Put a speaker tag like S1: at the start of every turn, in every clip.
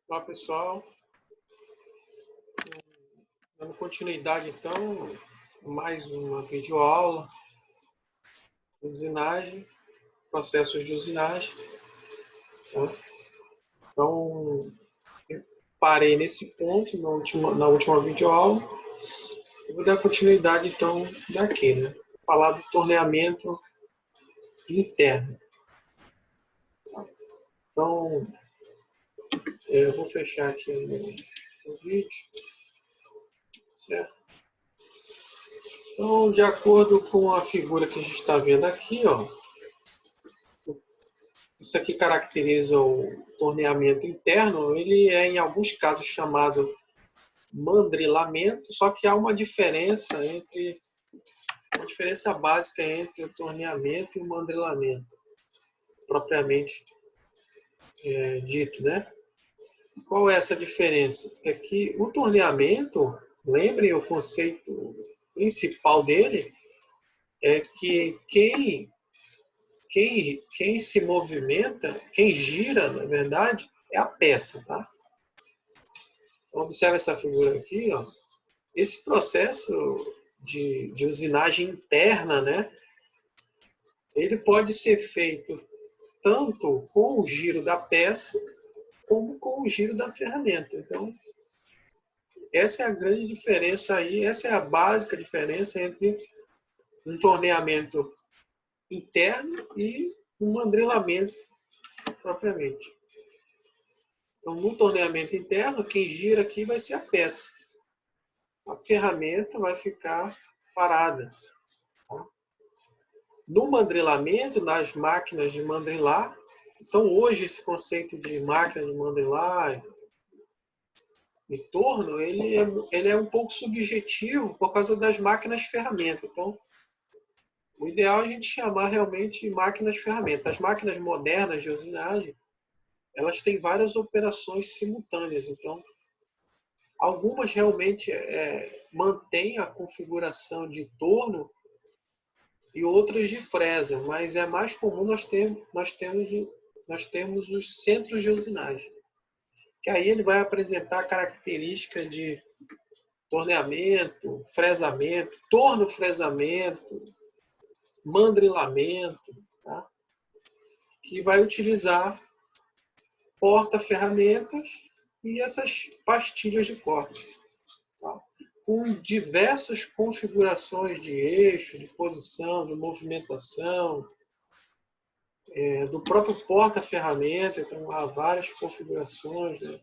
S1: Olá pessoal, dando continuidade então, mais uma videoaula de usinagem, processos de usinagem. Tá? Então, eu parei nesse ponto na última videoaula e vou dar continuidade então daqui, né? Falar do torneamento interno. Então, eu vou fechar aqui o vídeo, certo? Então, de acordo com a figura que a gente está vendo aqui, ó, isso aqui caracteriza o torneamento interno. Ele é, em alguns casos, chamado mandrilamento, só que há uma diferença básica entre o torneamento e o mandrilamento, propriamente dito, né? Qual é essa diferença? É que o torneamento, lembrem, o conceito principal dele é que quem se movimenta, quem gira, na verdade, é a peça, tá? Observe essa figura aqui, ó. Esse processo de usinagem interna, né, ele pode ser feito tanto com o giro da peça como com o giro da ferramenta. Então, essa é a grande diferença aí, essa é a básica diferença entre um torneamento interno e um mandrilamento propriamente. Então, no torneamento interno, quem gira aqui vai ser a peça. A ferramenta vai ficar parada. Tá? No mandrilamento, nas máquinas de mandrilar, então hoje esse conceito de máquina de mandrilar e torno, ele é um pouco subjetivo por causa das máquinas ferramenta. Então, o ideal é a gente chamar realmente máquinas ferramenta. As máquinas modernas de usinagem, elas têm várias operações simultâneas. Então, algumas realmente mantêm a configuração de torno e outras de fresa, mas é mais comum nós temos os centros de usinagem, que aí ele vai apresentar características de torneamento, fresamento, torno-fresamento, mandrilamento, tá? Que vai utilizar porta-ferramentas e essas pastilhas de corte, tá? Com diversas configurações de eixo, de posição, de movimentação, do próprio porta-ferramenta, então há várias configurações, né?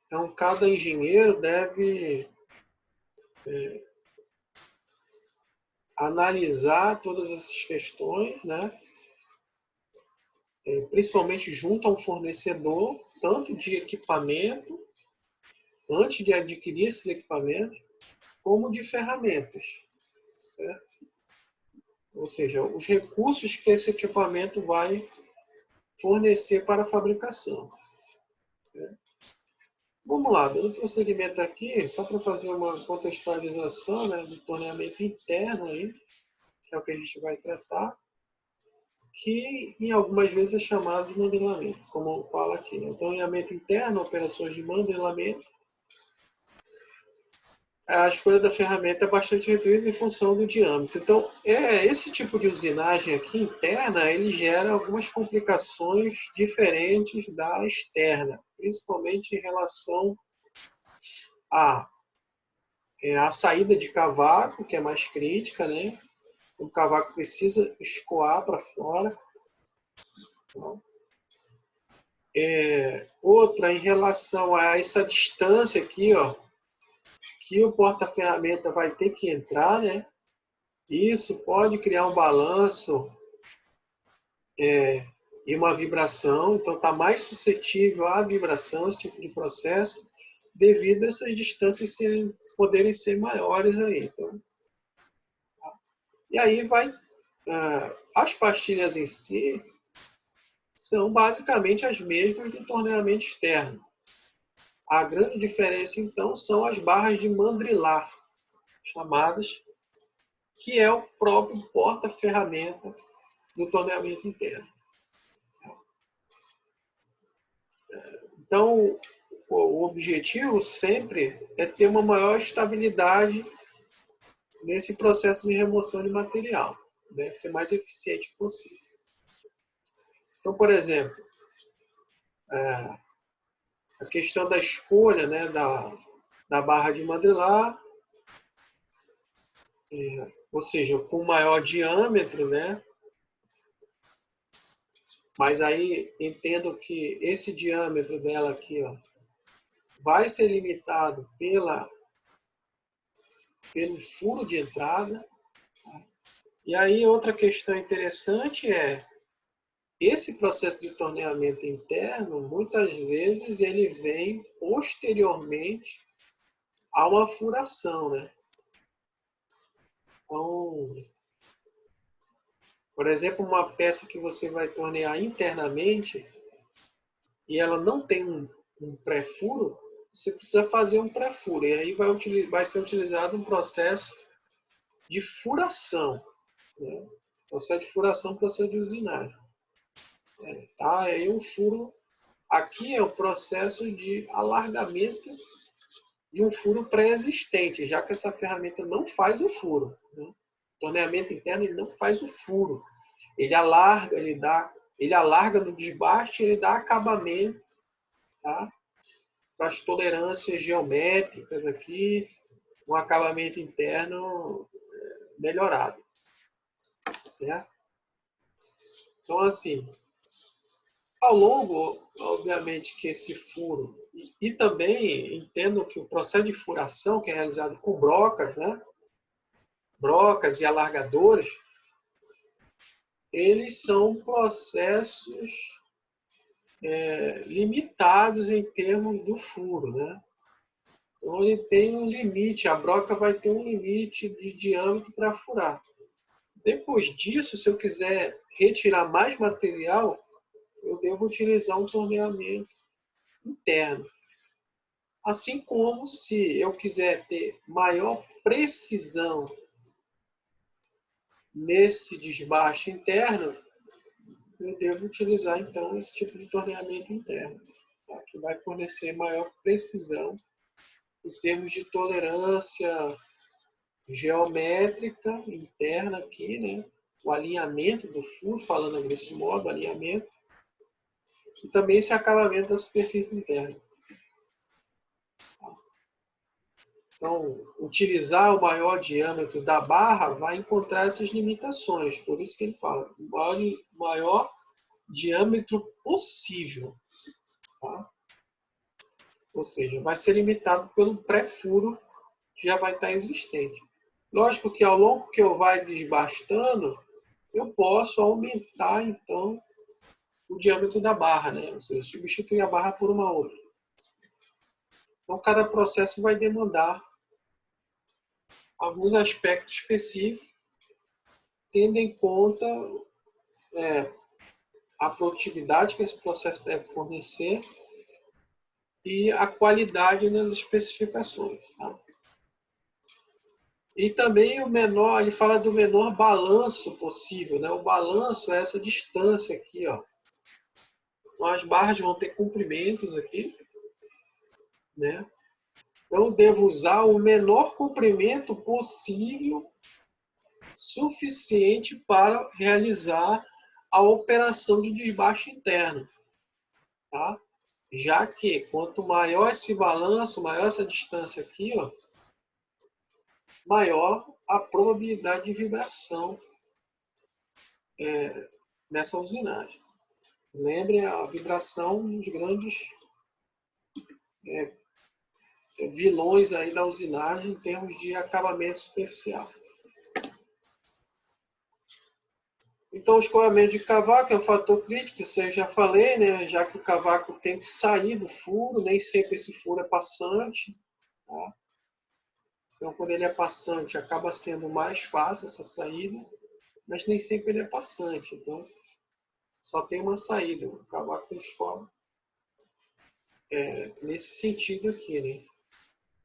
S1: Então, cada engenheiro deve analisar todas essas questões, né? Principalmente junto a um fornecedor, tanto de equipamento, antes de adquirir esses equipamentos, como de ferramentas, certo? Ou seja, os recursos que esse equipamento vai fornecer para a fabricação. Certo? Vamos lá, dando prosseguimento aqui, só para fazer uma contextualização, né, do torneamento interno aí, que é o que a gente vai tratar, que em algumas vezes é chamado de mandrilamento, como fala aqui. O torneamento interno, operações de mandrilamento, a escolha da ferramenta é bastante reduzida em função do diâmetro. Então, esse tipo de usinagem aqui interna, ele gera algumas complicações diferentes da externa, principalmente em relação a a saída de cavaco, que é mais crítica, né? O cavaco precisa escoar para fora. Outra, em relação a essa distância aqui, ó, que o porta-ferramenta vai ter que entrar, né? Isso pode criar um balanço e uma vibração, então está mais suscetível à vibração, esse tipo de processo, devido a essas distâncias poderem ser maiores aí. Então, e aí as pastilhas em si são basicamente as mesmas do torneamento externo. A grande diferença, então, são as barras de mandrilar, chamadas, que é o próprio porta-ferramenta do torneamento interno. Então, o objetivo sempre é ter uma maior estabilidade nesse processo de remoção de material, né? Ser mais eficiente possível. Então, por exemplo, a questão da escolha, né, da barra de mandrilar, ou seja, com maior diâmetro, né? Mas aí entendo que esse diâmetro dela aqui, ó, vai ser limitado pelo furo de entrada. E aí outra questão interessante é esse processo de torneamento interno, muitas vezes ele vem posteriormente a uma furação, né? Então, por exemplo, uma peça que você vai tornear internamente e ela não tem um pré-furo, você precisa fazer um pré-furo. E aí vai ser utilizado um processo de furação, né? Processo de furação, processo de usinagem. Tá? Aí um furo, aqui é o processo de alargamento de um furo pré-existente, já que essa ferramenta não faz o furo, né? O torneamento interno ele não faz o furo. Ele alarga, ele alarga no desbaste, ele dá acabamento, tá? Para as tolerâncias geométricas aqui, um acabamento interno melhorado, certo? Então, assim, ao longo, obviamente, que esse furo, e também entendo que o processo de furação, que é realizado com brocas, né? Brocas e alargadores, eles são processos limitados em termos do furo, né? Então ele tem um limite, a broca vai ter um limite de diâmetro para furar. Depois disso, se eu quiser retirar mais material, eu devo utilizar um torneamento interno. Assim como se eu quiser ter maior precisão nesse desbaste interno, eu devo utilizar então esse tipo de torneamento interno, tá? Que vai fornecer maior precisão em termos de tolerância geométrica interna aqui, né? O alinhamento do furo, falando desse modo, alinhamento, e também esse acabamento da superfície interna. Então, utilizar o maior diâmetro da barra vai encontrar essas limitações, por isso que ele fala, o maior diâmetro possível, tá? Ou seja, vai ser limitado pelo pré-furo que já vai estar existente. Lógico que ao longo que eu vai desbastando, eu posso aumentar, então, o diâmetro da barra, né? Ou seja, substituir a barra por uma outra. Então, cada processo vai demandar alguns aspectos específicos, tendo em conta a produtividade que esse processo deve fornecer e a qualidade nas especificações. Tá? E também o menor, ele fala do menor balanço possível, né? O balanço é essa distância aqui, ó. Então, as barras vão ter comprimentos aqui, né? Então, eu devo usar o menor comprimento possível, suficiente para realizar a operação de desbaste interno, tá? Já que quanto maior esse balanço, maior essa distância aqui, ó, maior a probabilidade de vibração nessa usinagem. Lembre a vibração dos grandes vilões aí da usinagem em termos de acabamento superficial. Então, o escoamento de cavaco é um fator crítico, isso eu já falei, né? Já que o cavaco tem que sair do furo, nem sempre esse furo é passante. Tá? Então, quando ele é passante, acaba sendo mais fácil essa saída, mas nem sempre ele é passante. Então, só tem uma saída. O cavaco tem que escoar nesse sentido aqui, né?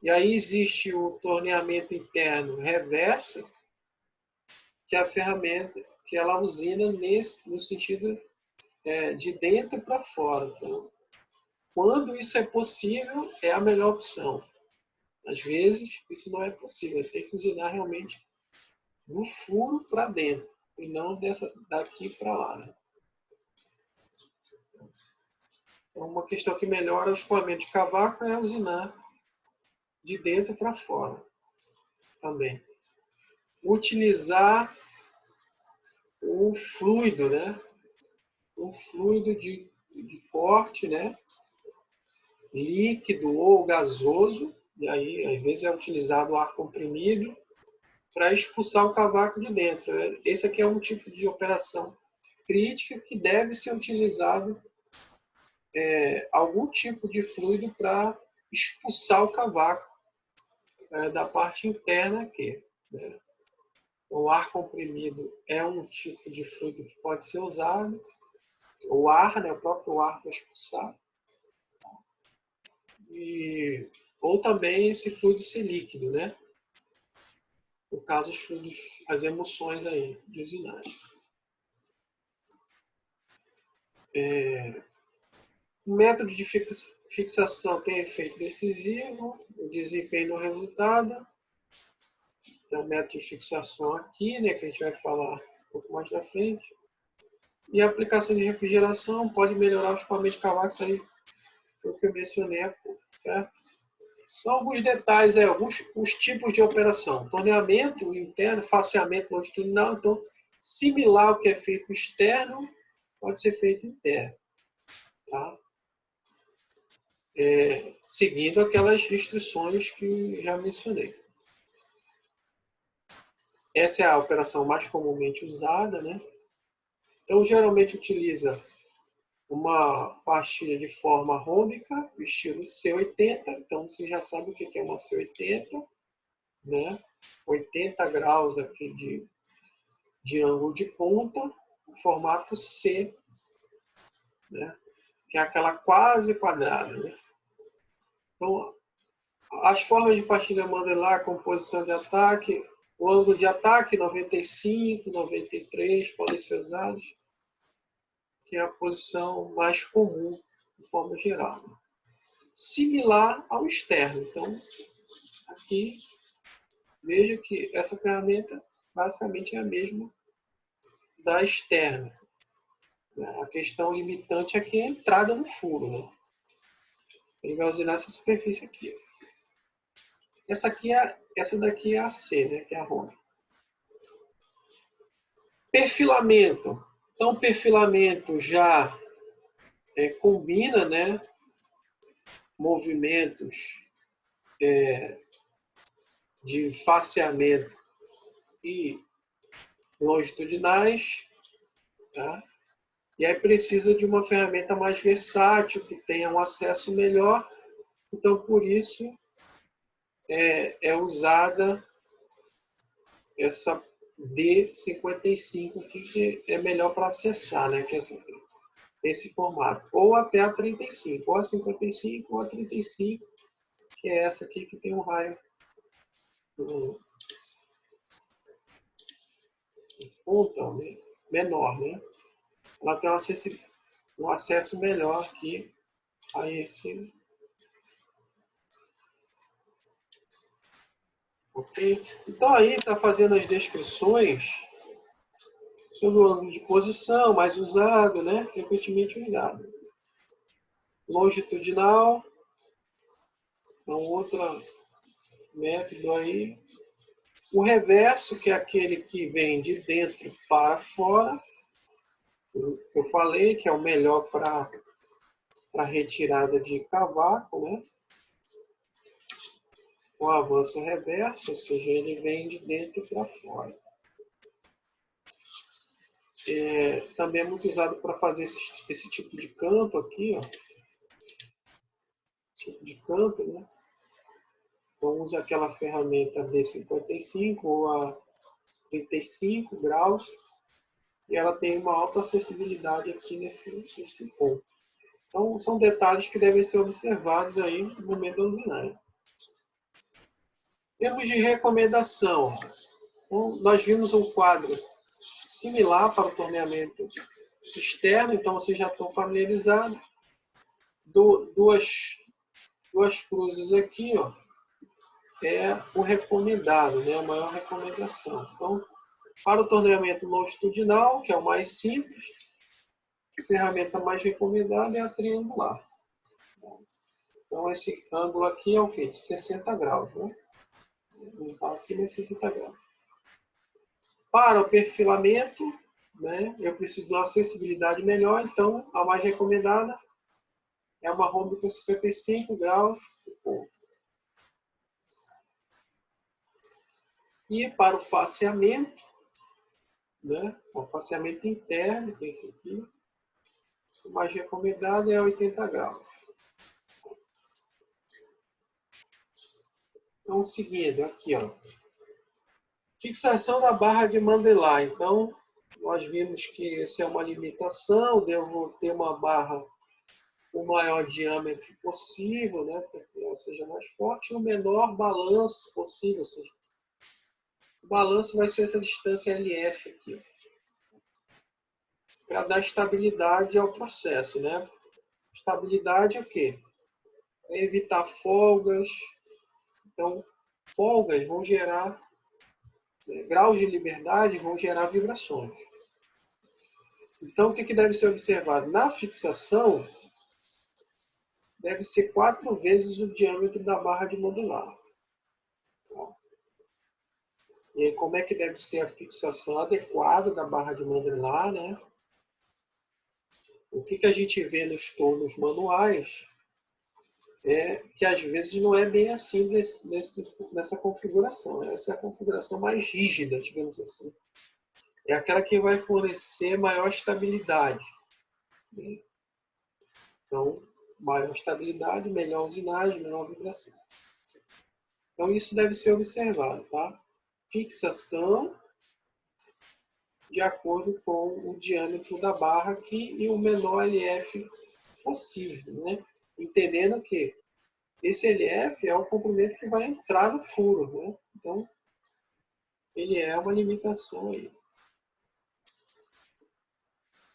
S1: E aí existe o torneamento interno reverso, que é a ferramenta que ela usina no sentido de dentro para fora. Então, Quando isso é possível, é a melhor opção. Às vezes, isso não é possível. Tem que usinar realmente do furo para dentro, e não daqui para lá. Né? Então, uma questão que melhora o escoamento de cavaco é usinar de dentro para fora também. Utilizar o fluido, né? Um fluido de corte, né? Líquido ou gasoso, e aí às vezes é utilizado o ar comprimido para expulsar o cavaco de dentro. Esse aqui é um tipo de operação crítica que deve ser utilizado algum tipo de fluido para expulsar o cavaco da parte interna aqui. Né? O ar comprimido é um tipo de fluido que pode ser usado, o ar, né, o próprio ar para expulsar, ou também esse fluido ser líquido, né? No caso, os fluidos, as emulsões aí, de usinagem. O método de fixação tem efeito decisivo, o desempenho no resultado. Tem o método de fixação aqui, né, que a gente vai falar um pouco mais da frente. E a aplicação de refrigeração pode melhorar o escoamento de cavaco, aí foi o que eu mencionei há pouco, certo? Só alguns detalhes, alguns os tipos de operação. Torneamento interno, faceamento longitudinal, então, similar ao que é feito externo, pode ser feito interno. Tá? Seguindo aquelas restrições que já mencionei. Essa é a operação mais comumente usada, né? Então, geralmente utiliza uma pastilha de forma rômbica, estilo C80. Então, você já sabe o que é uma C80, né? 80 graus aqui de ângulo de ponta, no formato C, né? Que é aquela quase quadrada, né? Então, as formas de pastilha Mandelar, composição de ataque, o ângulo de ataque 95, 93 podem ser usados, que é a posição mais comum de forma geral. Similar ao externo. Então, aqui, veja que essa ferramenta basicamente é a mesma da externa. A questão limitante aqui é a entrada no furo. Né? Ele vai usinar essa superfície aqui. Essa daqui é a C, né? Que é a Roma. Perfilamento. Então, o perfilamento já combina, né, movimentos de faceamento e longitudinais. Tá? E aí precisa de uma ferramenta mais versátil, que tenha um acesso melhor. Então, por isso, é usada essa D55 aqui, que é melhor para acessar, né? Que é esse formato. Ou até a 35, ou a 55, ou a 35, que é essa aqui que tem um raio ponta menor, né? Ela tem um acesso melhor aqui a esse. Ok? Então aí está fazendo as descrições sobre o ângulo de posição mais usado, né? Frequentemente usado. Longitudinal, é um outro método aí. O reverso, que é aquele que vem de dentro para fora, eu falei que é o melhor para retirada de cavaco, né? O avanço reverso, ou seja, ele vem de dentro para fora. Também é muito usado para fazer esse tipo de canto aqui, ó. Esse tipo de canto, né? Então usa aquela ferramenta D55 ou a 35 graus e ela tem uma alta acessibilidade aqui nesse ponto. Então são detalhes que devem ser observados aí no momento da usinagem. Em termos de recomendação, então, nós vimos um quadro similar para o torneamento externo, então vocês já estão familiarizados. duas cruzes aqui, ó, é o recomendado, né? A maior recomendação. Então, para o torneamento longitudinal, que é o mais simples, a ferramenta mais recomendada é a triangular. Então, esse ângulo aqui é o quê? De 60 graus, né? Não está aqui, mas 60 graus. Para o perfilamento, né, eu preciso de uma acessibilidade melhor, então a mais recomendada é uma rômbica 55 graus de ponto. E para o faceamento, né, o faceamento interno, que é esse aqui, o mais recomendado é 80 graus. Então, seguindo, aqui, ó, fixação da barra de Mandela. Então, nós vimos que essa é uma limitação, devo ter uma barra com o maior diâmetro possível, né, para que ela seja mais forte, e o menor balanço possível, ou seja, o balanço vai ser essa distância LF aqui, para dar estabilidade ao processo, né? Estabilidade é o quê? É evitar folgas. Então, folgas vão gerar, graus de liberdade vão gerar vibrações. Então, o que deve ser observado? Na fixação, deve ser 4 vezes o diâmetro da barra de modular. E aí, como é que deve ser a fixação adequada da barra de mandrilar, né? O que a gente vê nos tornos manuais é que às vezes não é bem assim nessa configuração. Né? Essa é a configuração mais rígida, digamos assim. É aquela que vai fornecer maior estabilidade. Né? Então, maior estabilidade, melhor usinagem, menor vibração. Então, isso deve ser observado, tá? Fixação de acordo com o diâmetro da barra aqui e o menor LF possível, né? Entendendo que esse LF é o comprimento que vai entrar no furo, né? Então, ele é uma limitação aí.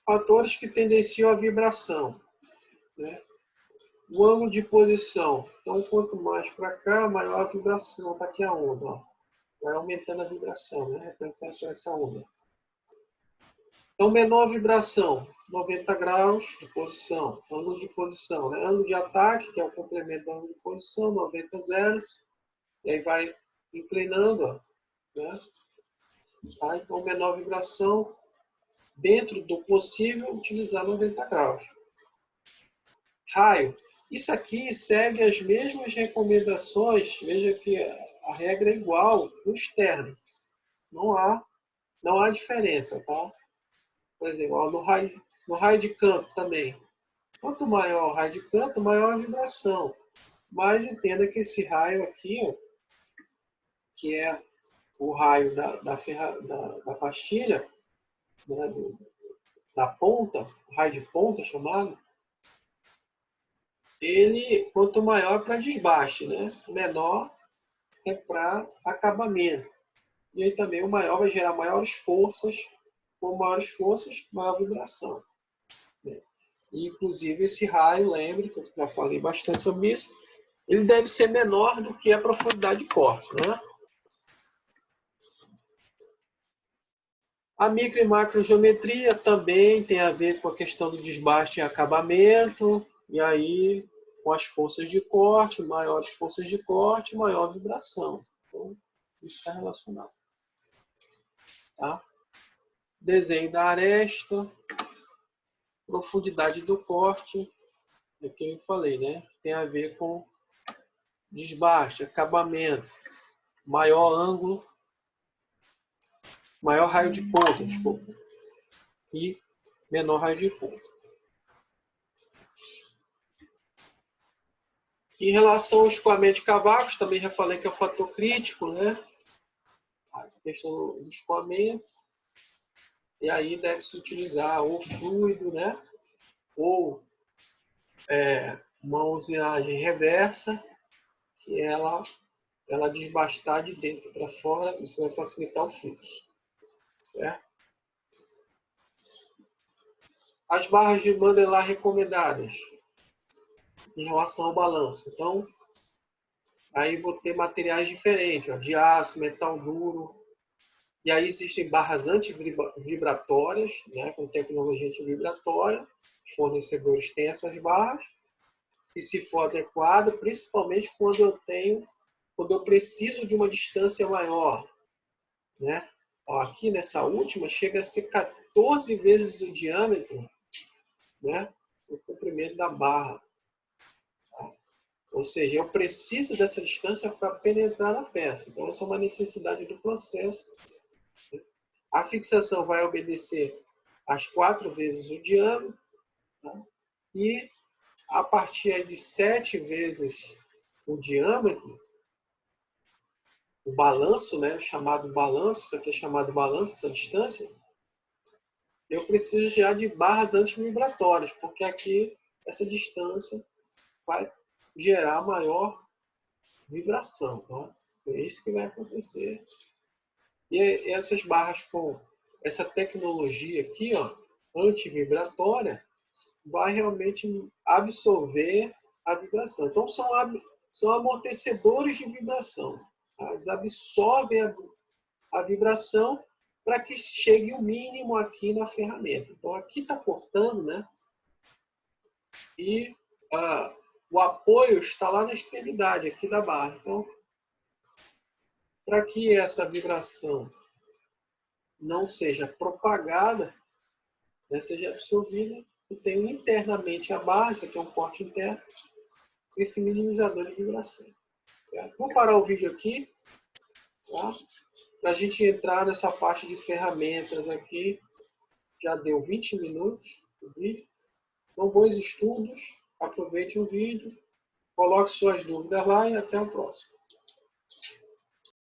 S1: Fatores que tendenciam à vibração, né? O ângulo de posição. Então, quanto mais para cá, maior a vibração. Está aqui a onda, ó. Vai aumentando a vibração, né? Representando essa onda. Então, menor vibração, 90 graus de posição, ângulo de posição, né? Ângulo de ataque, que é o complemento do ângulo de posição, 90 zeros, e aí vai inclinando, ó, né? Tá? Então, menor vibração, dentro do possível, utilizar 90 graus. Raio, isso aqui segue as mesmas recomendações, veja que a regra é igual no externo, não há diferença, tá? Por exemplo, no raio de campo também. Quanto maior o raio de campo, maior a vibração. Mas entenda que esse raio aqui, ó, que é o raio da pastilha, né, da ponta, o raio de ponta chamado, ele, quanto maior para desbaste, né? Menor é para acabamento. E aí também o maior vai gerar maiores forças, com maiores forças, maior vibração. E, inclusive, esse raio, lembre que eu já falei bastante sobre isso, ele deve ser menor do que a profundidade de corte, né? A micro e macrogeometria também tem a ver com a questão do desbaste e acabamento, e aí com as forças de corte, maiores forças de corte, maior vibração. Então, isso está relacionado. Tá? Desenho da aresta, profundidade do corte, é que eu falei, né? Tem a ver com desbaste, acabamento, maior ângulo, maior raio de ponta, desculpa, e menor raio de ponta. Em relação ao escoamento de cavacos, também já falei que é um fator crítico, né? A questão do escoamento. E aí deve-se utilizar ou fluido, né? Ou uma usinagem reversa, que ela desbastar de dentro para fora, isso vai facilitar o fluxo. Certo? As barras de Mandela recomendadas. em relação ao balanço. Então, aí vou ter materiais diferentes, ó, de aço, metal duro. E aí existem barras antivibratórias, né, com tecnologia antivibratória. Os fornecedores têm essas barras. E se for adequado, principalmente quando eu preciso de uma distância maior, né? Ó, aqui nessa última chega a ser 14 vezes o diâmetro, né, o comprimento da barra. Tá? Ou seja, eu preciso dessa distância para penetrar na peça. Então, essa é uma necessidade do processo. A fixação vai obedecer às 4 vezes o diâmetro, tá? E a partir de 7 vezes o diâmetro, o balanço, né, chamado balanço, isso aqui é chamado balanço, essa distância, eu preciso já de barras antivibratórias, porque aqui essa distância vai gerar maior vibração. Tá? É isso que vai acontecer. E essas barras com essa tecnologia aqui, ó, antivibratória, vai realmente absorver a vibração. Então, são amortecedores de vibração. Tá? Eles absorvem a vibração para que chegue o mínimo aqui na ferramenta. Então, aqui está cortando, né? E o apoio está lá na extremidade aqui da barra. Então, para que essa vibração não seja propagada, né, seja absorvida, eu tenho internamente a barra, isso aqui é um corte interno, esse minimizador de vibração. Certo? Vou parar o vídeo aqui, tá? Para a gente entrar nessa parte de ferramentas aqui. Já deu 20 minutos o vídeo. Então, bons estudos, aproveite o vídeo, coloque suas dúvidas lá e até o próximo.